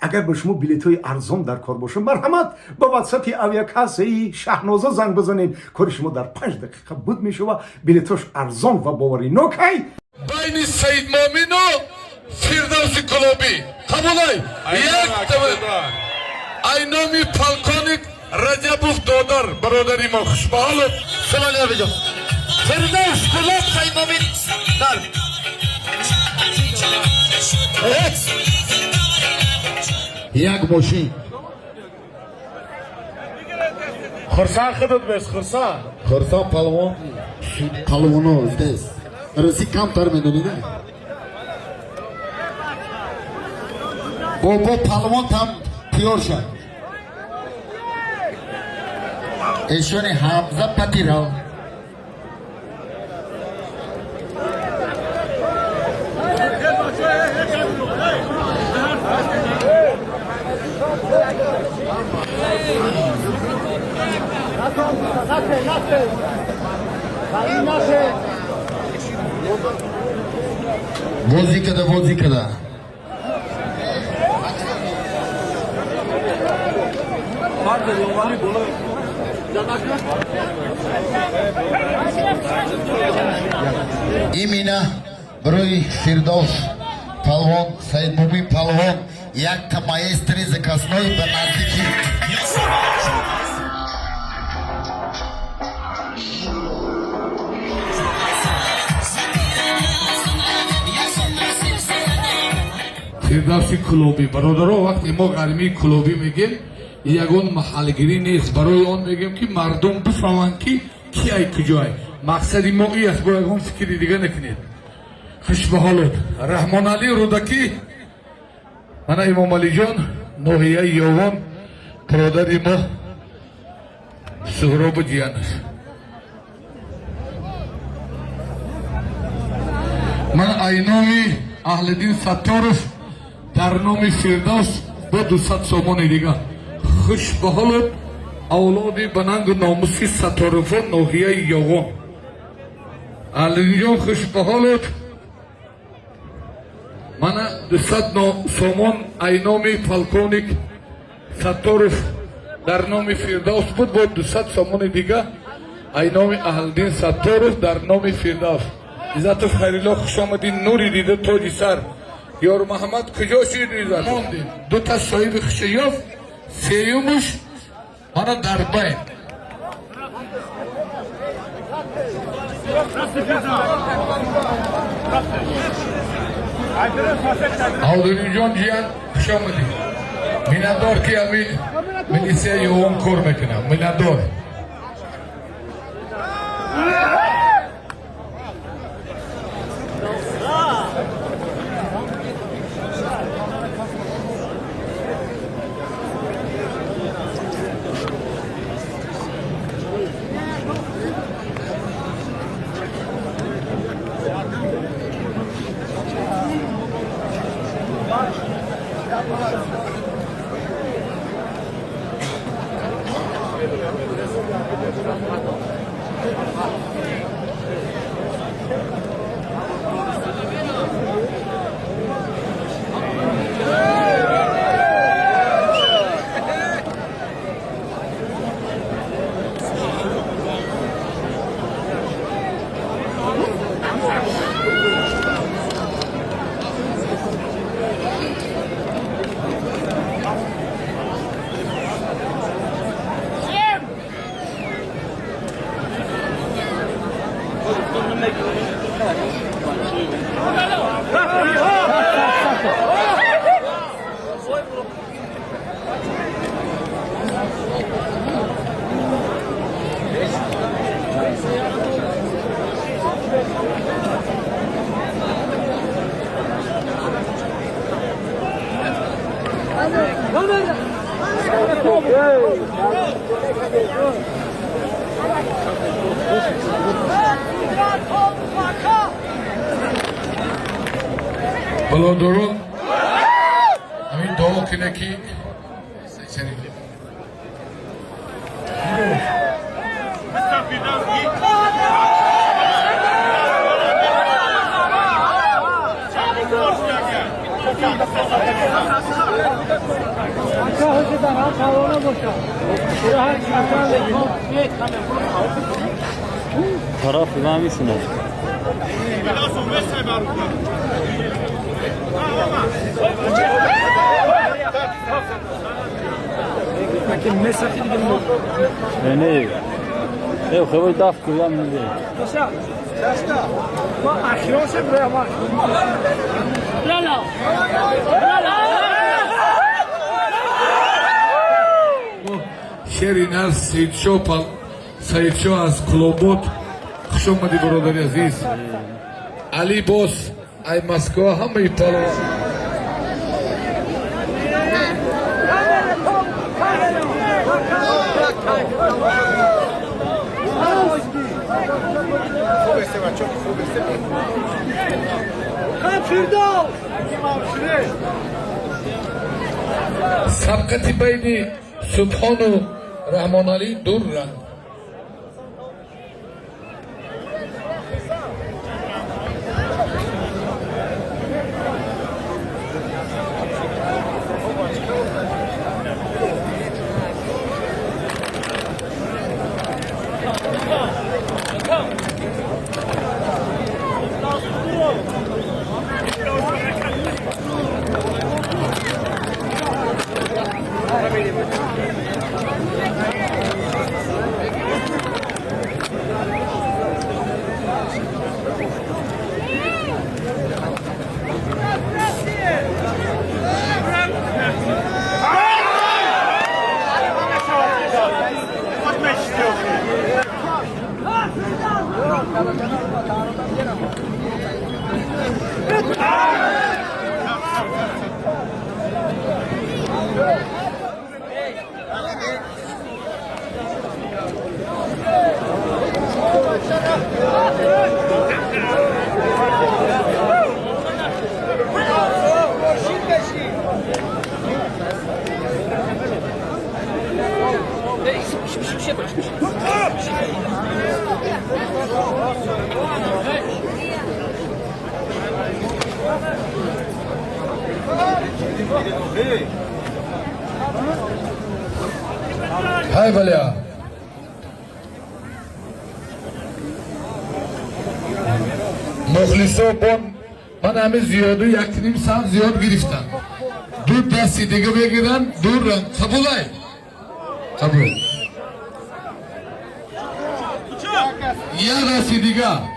اگر به شما بلیط‌های ارزان در کار باشه مرحمت با واتساپ اویاکاسه شهنازه زنگ بزنین کار شما در 5 دقیقه بود میشه و بلیطاش ارزان و باوری نوکی بین سید مومن و فردوس کلوبی قبولای یک айноми полковник Раджабов Додар برادری ما خوشبحال سلام علیکم فردوس کلوب سید مومن در یک ماشین خرسان خودت بس خرسان پالوان پالوانو здесь رسی کم تر میدونی نه بابا پالوان tam تیار شد ایشون حمزه پتیراو بازی کده ایمینا برای فردوس پالوان سید مومن پالوان یک تا مایستری زکاسنوی به نزدیکی фирдавси кулоби бародаро вақте мо гармии кулоби мегем ягон маҳалгирӣ нест барои он мегем ки мардум бифаҳманд ки ки ай куҷоай мақсади мо ин аст бо ягон фикри дига накунед хушбаҳолот раҳмоналӣ рӯдакӣ мана эмомалиҷон ноҳияи ёвон бародари мо суҳробу ҷиянаш ман айноми аҳлиддин сатторов дар номи фирдавс бо 200 сомони дига хушбаҳолот авлоди ба нангу номуси сатторовон ноҳияи ёғон аҳлиддинҷон хушбаҳолот мана 200 сомон айноми полковник сатторов дар номи фирдавс буд бо 200 сомони дига айноми аҳлиддин сатторов дар номи фирдавс иззатов хайрилло хушомадин нури дида тоҷи сар ёр маҳаммад куҷо шид иззат мондем дута соҳиби хушаёф сеюмуш мана дар байн авдулимҷон ҷиян хушомадин миннатдор ки ами милисияи ёвон кор мекунам миннатдор Balodoro, amin duo kine ki seni. Taraf vermişsin. Ne? Eu vou dar fila no meio. شرینر سیدشو از کلوبوت خوش اومدی برادری عزیز علی بوس ای مسکو همه پالو سبقتی بینی سبحان و رحمان علی دور رنگ های بلیا مخلصا بون من همه زیادو یک نیم ساعت زیاد گرفتم دو دستی دیگه بگیرن دور رن قبول های قبول یا دستی دیگه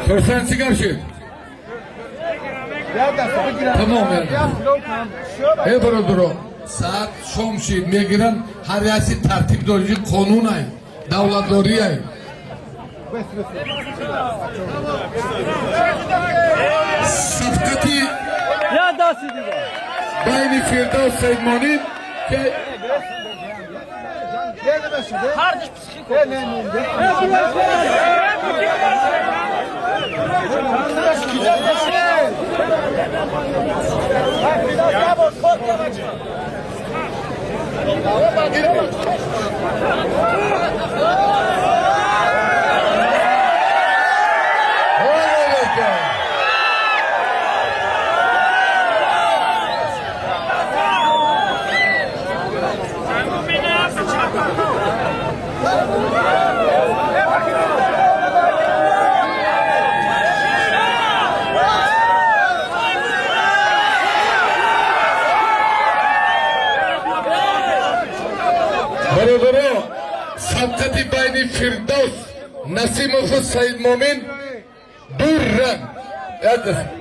Sorsan sigara şey. Tamam yani. Hey brodro. Saat şom şey. Megiren her yasi tertip dolucu konun ay. Davlatları ay. Safkati. Ya da sizi. Bayni Firdevs Seydmani ke Kardeş psikik. Boro Sabzati Baini Firdaus Nasimov Said Momin 2 run.